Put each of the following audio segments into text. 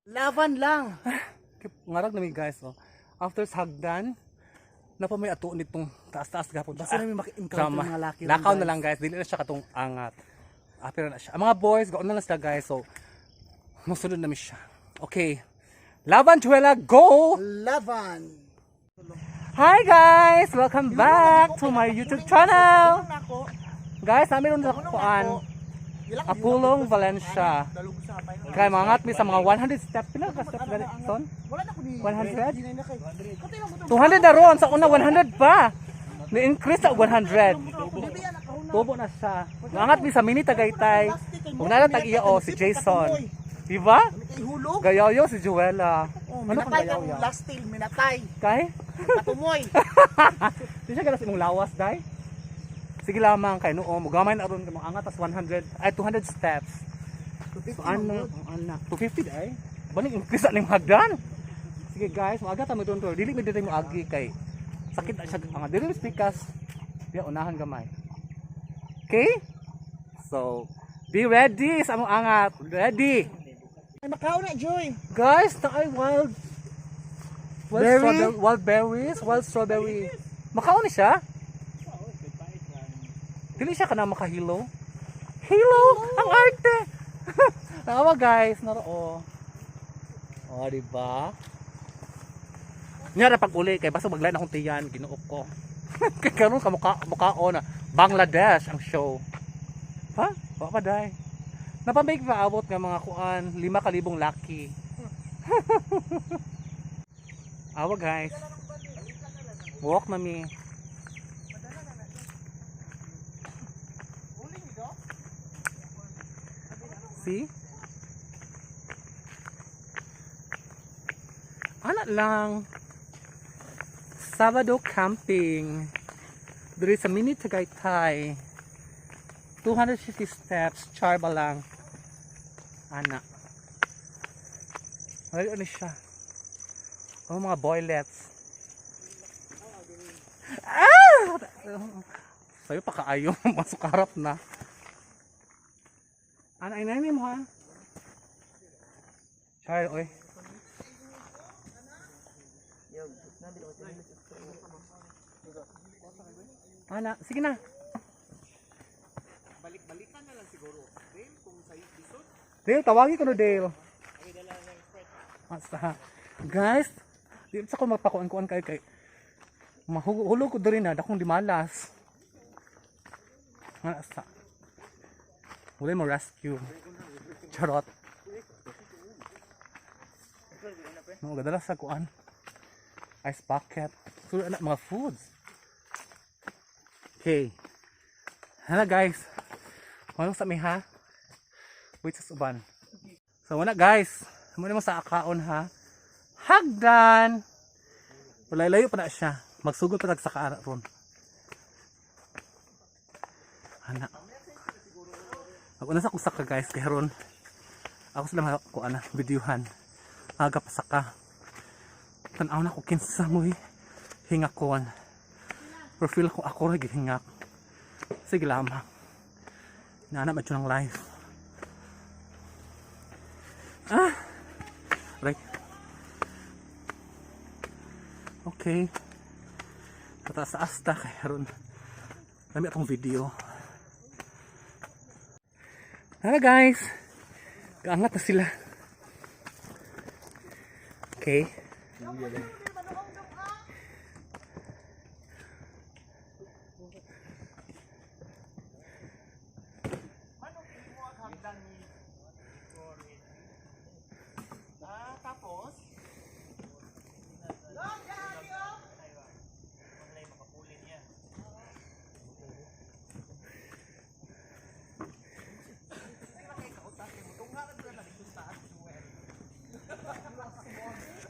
Laban lang. Ngarag namin guys, oh. After hagdan, na pa may ato nitong taas-taas gapon. Basta namin maki-encounter mga laki. Lakaw na lang guys, dili na siya katong angat. Pero na siya. Ang mga boys, gaon na lang sila guys. So, masunod namin siya. Okay. Laban, Chuela, go! Laban. Hi guys! Welcome back to my YouTube channel! Guys, namin rin sa kuan. Apulong, Valencia. Kaya mga mi sa mga 100 step. Pila ka step gani son? 100? 200 na ron. Sa una 100 pa. Ni-increase sa 100. Tubo na siya. Mangat mi sa mini Tagaytay. Kung nala tag-iyo si Jason. Diba? Gayaw si Juela. Ano kang gayaw ya? Last tail, minatay. Kay? Patumoy. Di siya ganas imong lawas, day? Sige lamang kay noo. Mugamay na ron kamang angat as 100 ay 200 steps. So ano, anak, 250 ay. Baning increase sa ning hagdan. Sige guys, maaga ta mo don to. Dili mi diri mo agi kay sakit na siya ang dili speakers. Biya unahan gamay. Okay? So, be ready sa among angat. Ready. Ay makaw na Joy. Guys, taay wild Berry? wild berries, wild strawberry. Makaon ni siya? Dili siya kana makahilo. Hilo, ang arte. Tawa guys, naroo. Oh, di ba? Nya ra pag uli kay basta maglain akong tiyan, ginuok ko. Kay karon ka mukhaon na Bangladesh ang show. Ha? Wa pa dai. Napamig pa abot nga mga kuan 5,000 lucky. Awa guys. Walk na mi. See? Anak lang. Sabado camping. Diri sa mini Tagaytay. 250 steps, charba lang. Anak. Ano siya? Oh, mga boylets. Ah! Sayo pa kaayo, masuk harap na. Ana inani mo ha? Char, oy. Ana, sige na. Balik-balikan na lang siguro. Dale, kung sa episode. Dale, tawagin ko no Dale. Basta. Guys, di sa ko magpakuan-kuan kay mahulog ko diri na dakong limalas. Asa. Wala mo rescue. Charot. No, gadala sa kuan. Ice bucket. So anak mga foods. Okay. Hala guys. Ano sa mi ha? Wait sa uban. So wala guys. Muna mo sa akaon ha. Hagdan. Walay-layo pa na siya. Magsugod pa sa kaara ron. Ana. Ako na sa kusaka guys kay ron. Ako sila ko ana videohan. Aga pa saka. Tan-aw na ko kinsa mo hingakon. Profile ko ako ra gihingak. Sige lamang. Naana man ng life. Ah. Right. Okay. Pataas sa asta kay ron. Dami akong video. Hala guys. Kaangat na sila. Okay. Tapos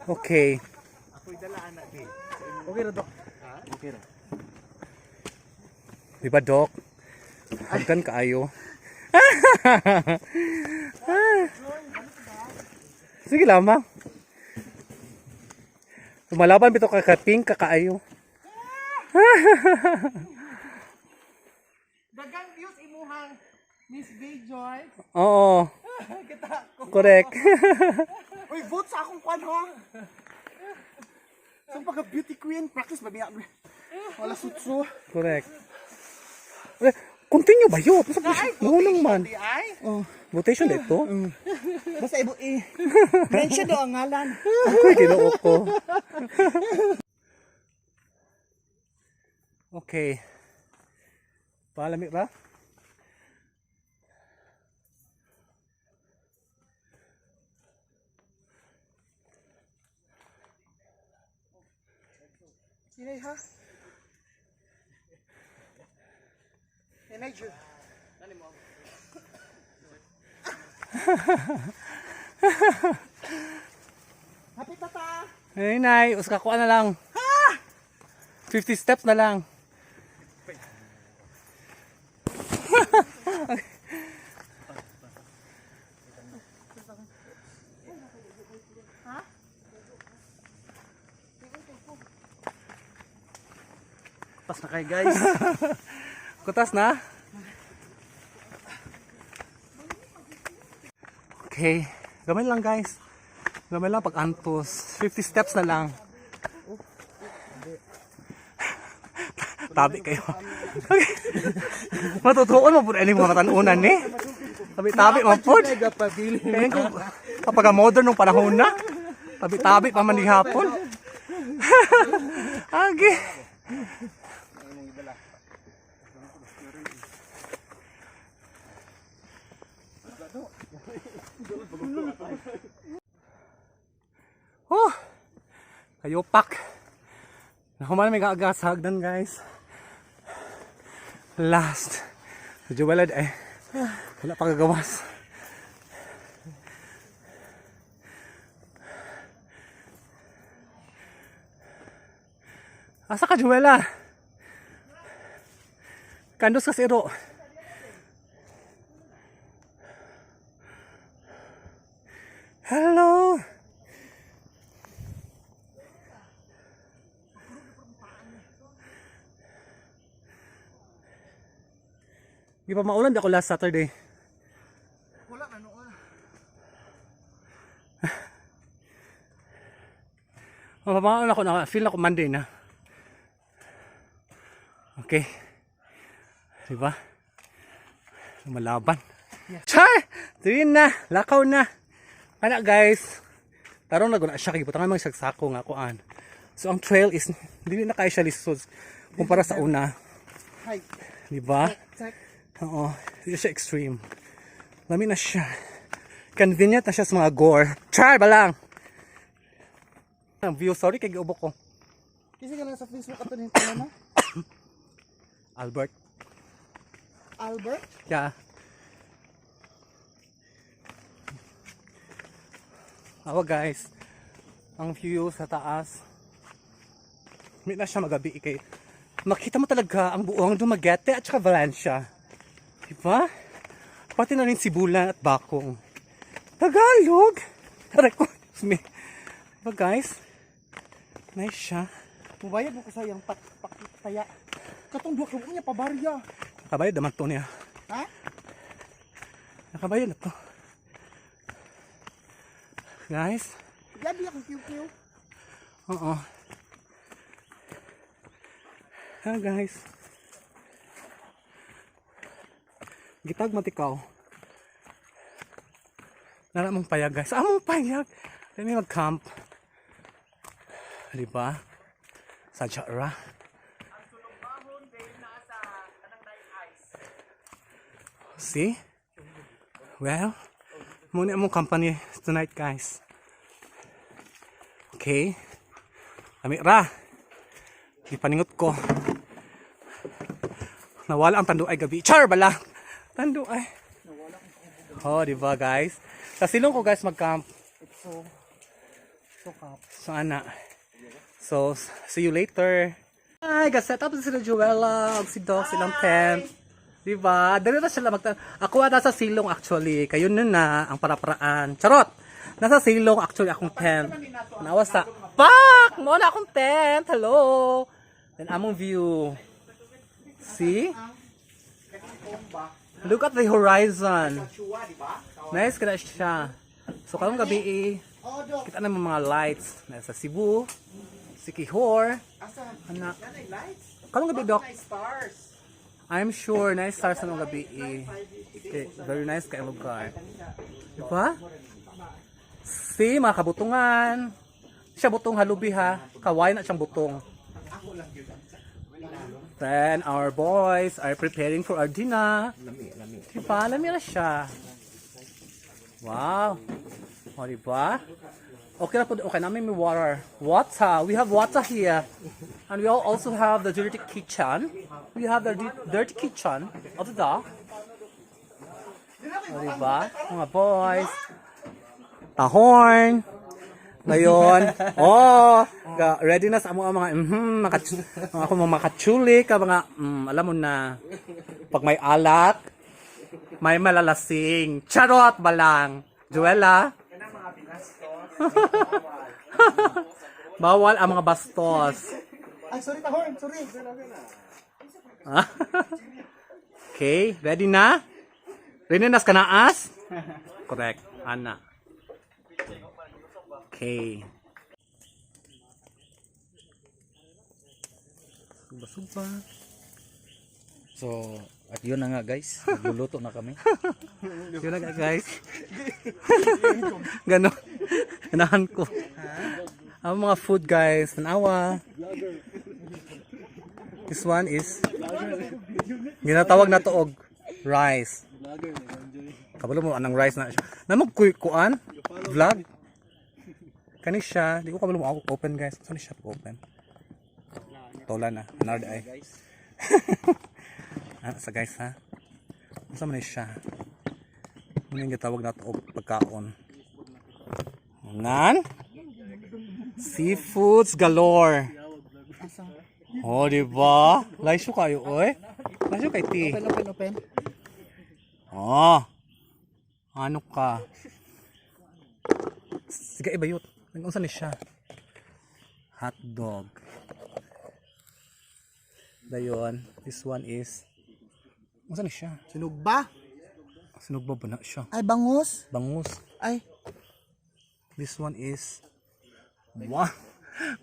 okay. Ako'y dalaan na di. Okay ra dok. Okay ra. Di ba dok? Hagdan kaayo. Sige lamang. Lumalaban bito ka kaping kakaayo. Dagang views imuhang Miss Bay Joy. Oo. Kita ko. Correct. Uy, vote sa akong kwan ha. Sa pagka beauty queen, practice ba niya? Wala sutso. Correct. Continue ba yun? Ngunang man. Votation dito? Basta mention daw ang ngalan. Ako'y ginoo ko. Okay. Palamig ba? Sinay ha? Sinay Jude. Nani mo? Hapit na ta! Hey, Nay. Uska ko na lang. 50 steps na lang. Pas na kayo guys. Kutas na? Okay. Gamay lang guys. Gamay lang pag-antos. 50 steps na lang. Tabi kayo. Matutuon mo po rin mga matanunan eh. Tabi-tabi mo po. Kaya ko kapag modern ng panahon na. Tabi-tabi pa man di hapon. Agi. Oh, kayo pak. Nakuman may kaagas hagdan guys. Last. Medyo walad eh. Wala pa gagawas. Asa ka Juwela? Kandos ka siro. Hello. Di pa maulan di ako last Saturday. Wala na noon. Mapamaulan ako na feel na ko Monday na. Okay. Diba? Lumalaban. Yeah. Char! Tuwin na. Lakaw na. Ano guys? Tarong na guna siya. Kiputang nga mga sagsako nga kuan. So ang trail is hindi na kaya siya lisod kumpara sa una. Hi. Diba? Oo. Hindi siya extreme. Lami na siya. Convenient na siya sa mga gore. Char ba lang? Ang view. Sorry kay giubok ko. Kasi ka lang sa Facebook ato nito na? Albert. Albert? Yeah. Ako guys, ang view sa taas. Hindi na siya magabi kay. Makita mo talaga ang buong Dumaguete at saka Valencia. Diba? Pati na rin Sibulan at Bakong. Tagalog! Excuse me. Diba guys? Nice siya. Mubayad mo ko sayang pakitaya. Katong duwa ka niya pabarya. Nakabayad naman to niya. Ha? Nakabayad na to. Guys. Gabi akong kiw-kiw. Oo. Guys. Gitag matikaw. Nara mong payag guys. Among payag. Kami mag-camp. Diba? Sa Jara. See? Well, muna among company tonight guys. Okay. Kami ra. Ipaningot ko. Nawala ang tanduay gabi. Char bala. Tanduay. Oh, diba guys? Sa silong ko guys mag-camp. So ana. So, see you later. Hi, guys, set up si Joella, si Doc, silang tent. Diba? Dali na sila ako at nasa silong actually. Kayo na ang para-paraan. Charot! Nasa silong actually akong tent. Nawas sa... Pak! Muna akong tent! Hello! Then among view. See? Look at the horizon. Nice ka na siya. So karong gabi Oh, Dok. Kita naman mga lights. Nasa Cebu, Sikihor. Asa? Anak. Nanay lights? Kalong gabi, Dok? Nice stars. I'm sure, nice stars sa mga gabi. Okay, very nice kayong lugar. Diba? See, mga kabutungan. Siya butong halubi ha. Kawain na siyang butong. Then, our boys are preparing for our dinner. Diba? Lami na siya. Wow. O, diba? Okay na po. Okay, namin may water. Water. We have water here. And we also have the dirty kitchen. We have the dirty kitchen of the dog. O, diba? Mga boys. Tahorn. Ngayon. Oh, ready na sa mga mga makachuli ka mga alam mo na. Pag may alak, may malalasing. Charot ba lang? Joella? Bawal ang mga bastos. Ay, sorry, Tahorn. Sorry. Okay, ready na? Ready na sa kanaas? Correct, Ana. Okay. Suba-suba. So, at yun na nga guys, nagluluto na kami. Yun na nga guys. Ganon. Ganahan ko. Ang mga food guys. Tanawa. This one is ginatawag na to og rice. Kabalo mo anang rice na siya. Namog kuan vlog. Kani siya, di ko kabalo mo open guys. Saan siya open? Tola na. Another eye. Sa guys ha. Masa man siya. Muna yung gatawag na ito pagkaon. Nan? Seafoods galore. Oh, diba? Laisyo kayo, oy. Laisyo kay ti. Open. Oh. Ano ka? Sige, ibayot. Nag-unsa ni siya? Hot dog. Dayon. This one is unsa ni siya? Sinog ba? Sinog ba na siya? Ay, bangus. Bangus. Ay, This one is wow.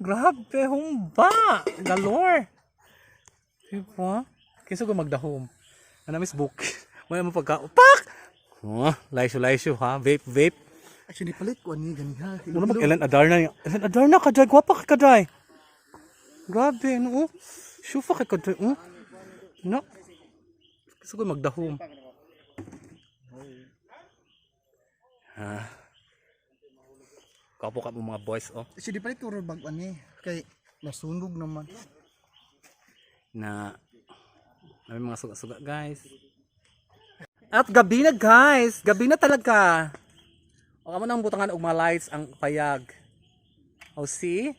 Grabe, humba. Galore. Diba? Kinsa ko magdahom. Ano miss book. Wala mo pagka. Pak! Oh, laisyo ha. Vape. actually palit ko ani gani ha. Muna mag Ellen Adarna. Ellen Adarna ka dai. Gwapa ka dai. Grabe, no? Shufa ka dai. No? Gusto ko magdahom. Kapo ka mo mga boys, oh. Actually palit ko ro bag ani kay nasunog naman. Na may mga suga-suga guys. At gabi na guys, gabi na talaga. O kamo nang butangan og mga lights ang payag. Oh see?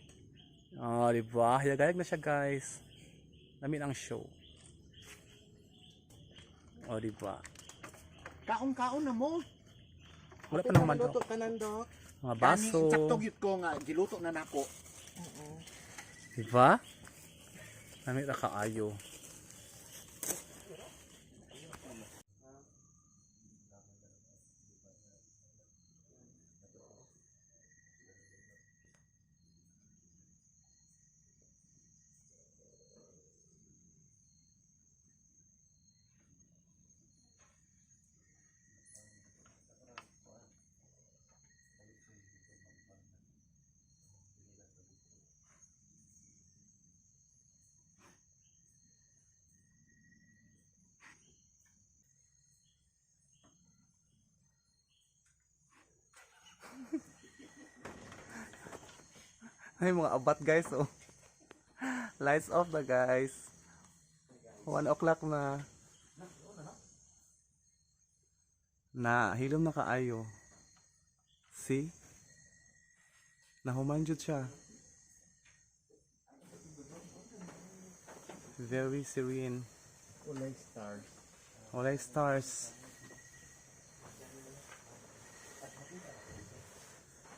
Oh, di ba? Hayag na siya guys. Dami ang show. Oh, di ba? Kaon-kaon na mo. Wala pa naman Luto to. ka nan dok. Mga baso. Sakto gyud ko nga giluto na nako. Di ba? Dami ra kaayo. Ay mga abat guys, oh. Lights off na guys. 1 o'clock na. Na, hilom na kaayo. See? Nahuman jud siya. Very serene. Ulay stars. Walay stars.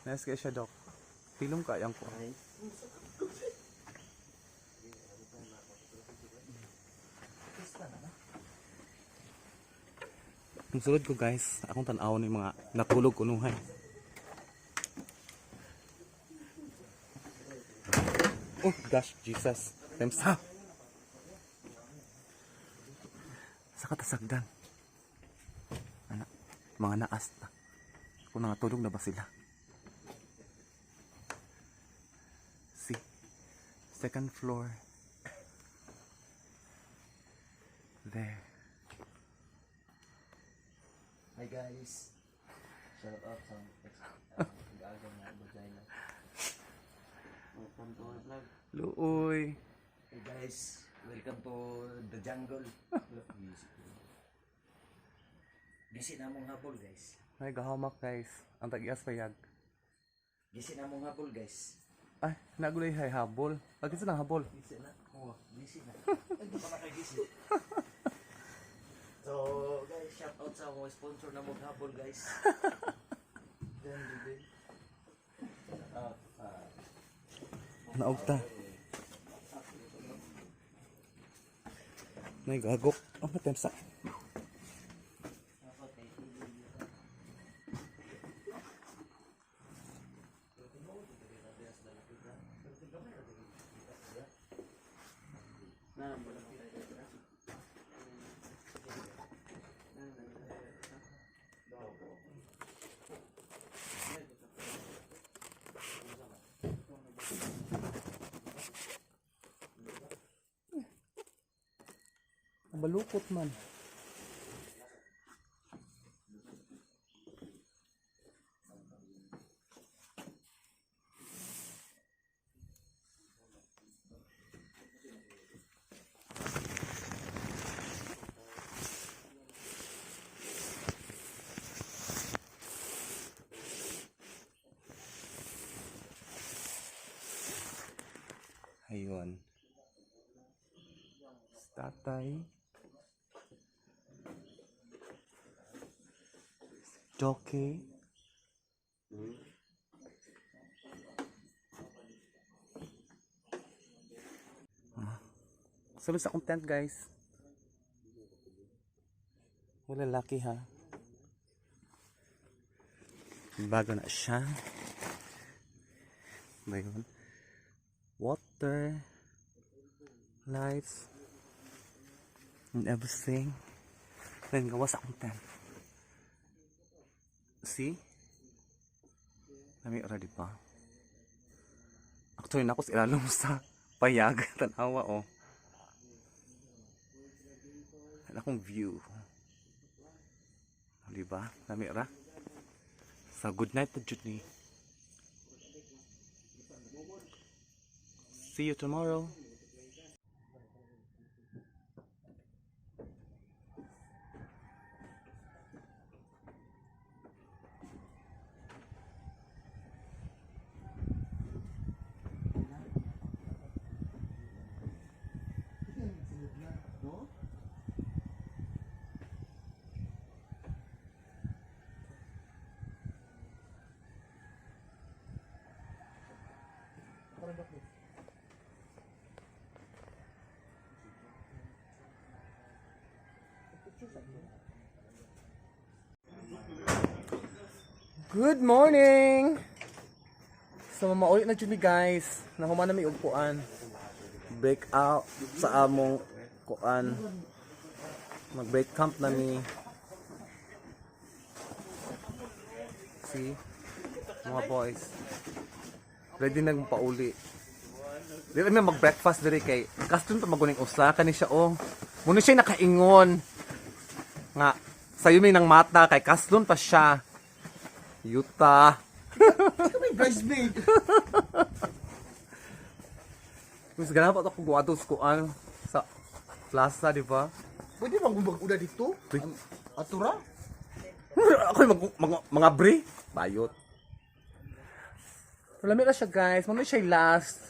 Nice kaya siya, Dok. Pilong ka, yang ko. Ang sulod ko guys, akong tanaw ni mga natulog kunuhay. Oh gosh, Jesus. Time's up. Sa katasagdan. Anak, mga naas na. Kung nangatulog na ba sila? See? Second floor. There. Hi guys. Shout out sa gagang na vagina. Welcome to our vlog. Luoy. Hey guys, welcome to the jungle. Gisi na mong habol guys. Ay, gahamak guys. Ang tag-ias payag. Gisi na mong habol guys. Ay, nagulay hay habol. Lagi sa habol. Gisi na. Oh, gisi na. Hindi pa nakagisi. So guys, shout out sa mga sponsor na mong habol guys. Then, Naog ta. Nay gagok. Oh, matemsa. Balukot man. Ayun. Tatay. Jockey. Sabi sa content guys. Wala laki ha. Bago na siya. Bayon. Water. Lights. And everything. Then gawa sa content. See? Lami ora di ba? Actually nako sa ilalom sa payag tanawa oh. Ano akong view. Di ba? Lami ora. So good night to Judney. See you tomorrow. Good morning! So mamaulit na dyan guys. Nahuman na may upuan. Break out sa among kuan. Mag break camp na mi. See? Mga boys. Ready na pauli. Dili na mag breakfast diri kay custom to maguning usa kani siya oh. Muna siya nakaingon. Nga sayo mi nang mata kay custom pa siya. Yuta. Ikaw may bridesmaid. Mas ganun pa ito kung guwados ko sa plaza, di ba? Pwede bang gumbag-uda dito? Atura? Ako yung mga bre. Bayot. So, lamig na siya guys. Mamaya siya last.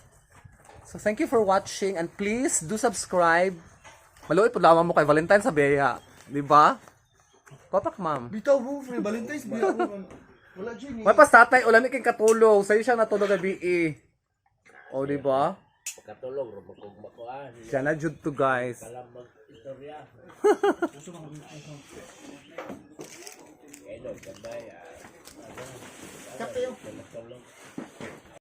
So, thank you for watching and please do subscribe. Maluoy po lamang mo kay Valentine sa Beya. Di ba? Papak, ma'am. Bitaw mo, may Valentine's biya. Wala dyan eh. May pas tatay, ulan kang katulog. Sa'yo siya natulog gabi eh. O, di ba? katulog ro makuan. Siya na jud to guys. Kalam mag-istorya. Hello, sabay. Kape yung. Tulog.